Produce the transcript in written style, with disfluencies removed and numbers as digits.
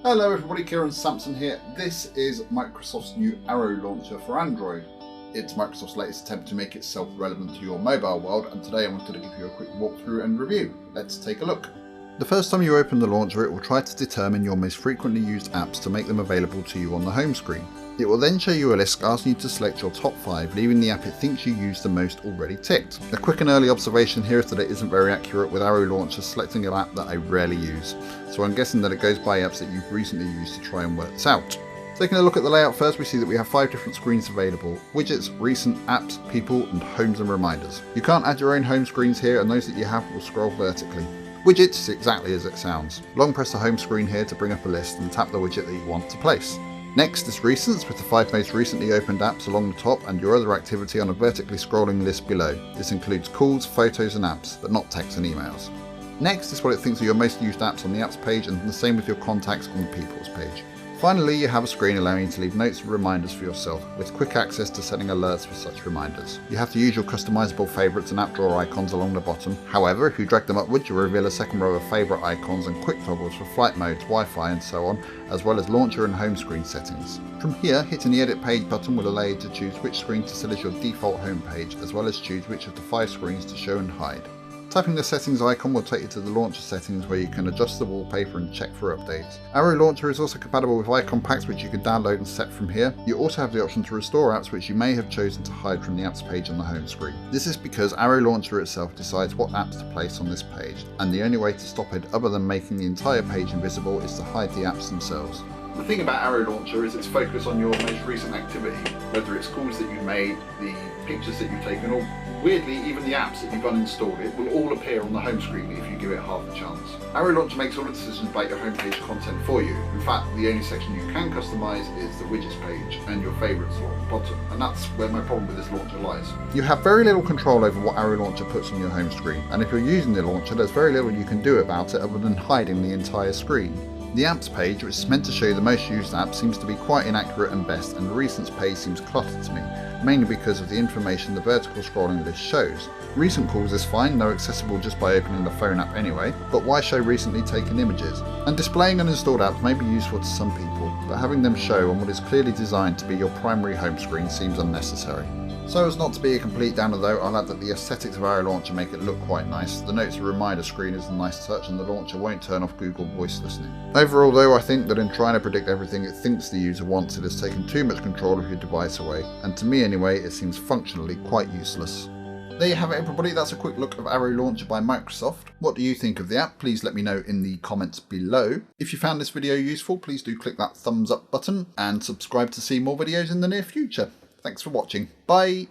Hello everybody, Kieran Sampson here. This is Microsoft's new Arrow launcher for Android. It's Microsoft's latest attempt to make itself relevant to your mobile world, and today I wanted to give you a quick walkthrough and review. Let's take a look. The first time you open the launcher, it will try to determine your most frequently used apps to make them available to you on the home screen. It will then show you a list asking you to select your top 5, leaving the app it thinks you use the most already ticked. A quick and early observation here is that it isn't very accurate, with Arrow Launcher selecting an app that I rarely use, so I'm guessing that it goes by apps that you've recently used to try and work this out. Taking a look at the layout first, we see that we have 5 different screens available: widgets, recent, apps, people, and homes and reminders. You can't add your own home screens here, and those that you have will scroll vertically. Widgets is exactly as it sounds. Long press the home screen here to bring up a list and tap the widget that you want to place. Next is Recents, with the 5 most recently opened apps along the top and your other activity on a vertically scrolling list below. This includes calls, photos and apps, but not text and emails. Next is what it thinks are your most used apps on the apps page, and the same with your contacts on the people's page. Finally, you have a screen allowing you to leave notes and reminders for yourself, with quick access to setting alerts for such reminders. You have to use your customizable favourites and app drawer icons along the bottom. However, if you drag them upwards, you'll reveal a second row of favourite icons and quick toggles for flight modes, Wi-Fi and so on, as well as launcher and home screen settings. From here, hitting the edit page button will allow you to choose which screen to set as your default home page, as well as choose which of the 5 screens to show and hide. Tapping the settings icon will take you to the launcher settings, where you can adjust the wallpaper and check for updates. Arrow Launcher is also compatible with icon packs, which you can download and set from here. You also have the option to restore apps which you may have chosen to hide from the apps page on the home screen. This is because Arrow Launcher itself decides what apps to place on this page, and the only way to stop it other than making the entire page invisible is to hide the apps themselves. The thing about Arrow Launcher is its focus on your most recent activity, whether it's calls that you made, the pictures that you've taken, or weirdly even the apps that you've uninstalled. It will all appear on the home screen if you give it half a chance. Arrow Launcher makes all the decisions about your homepage content for you. In fact, the only section you can customise is the widgets page and your favourites at the bottom, and that's where my problem with this launcher lies. You have very little control over what Arrow Launcher puts on your home screen, and if you're using the launcher, there's very little you can do about it other than hiding the entire screen. The apps page, which is meant to show you the most used apps, seems to be quite inaccurate and best, and the recents page seems cluttered to me, mainly because of the information the vertical scrolling list shows. Recent calls is fine, though accessible just by opening the phone app anyway, but why show recently taken images? And displaying uninstalled apps may be useful to some people, but having them show on what is clearly designed to be your primary home screen seems unnecessary. So as not to be a complete downer though, I'll add that the aesthetics of Arrow Launcher make it look quite nice. The notes and reminder screen is a nice touch, and the launcher won't turn off Google Voice listening. Overall though, I think that in trying to predict everything it thinks the user wants, it has taken too much control of your device away, and to me anyway, it seems functionally quite useless. There you have it everybody, that's a quick look of Arrow Launcher by Microsoft. What do you think of the app? Please let me know in the comments below. If you found this video useful, please do click that thumbs up button and subscribe to see more videos in the near future. Thanks for watching. Bye!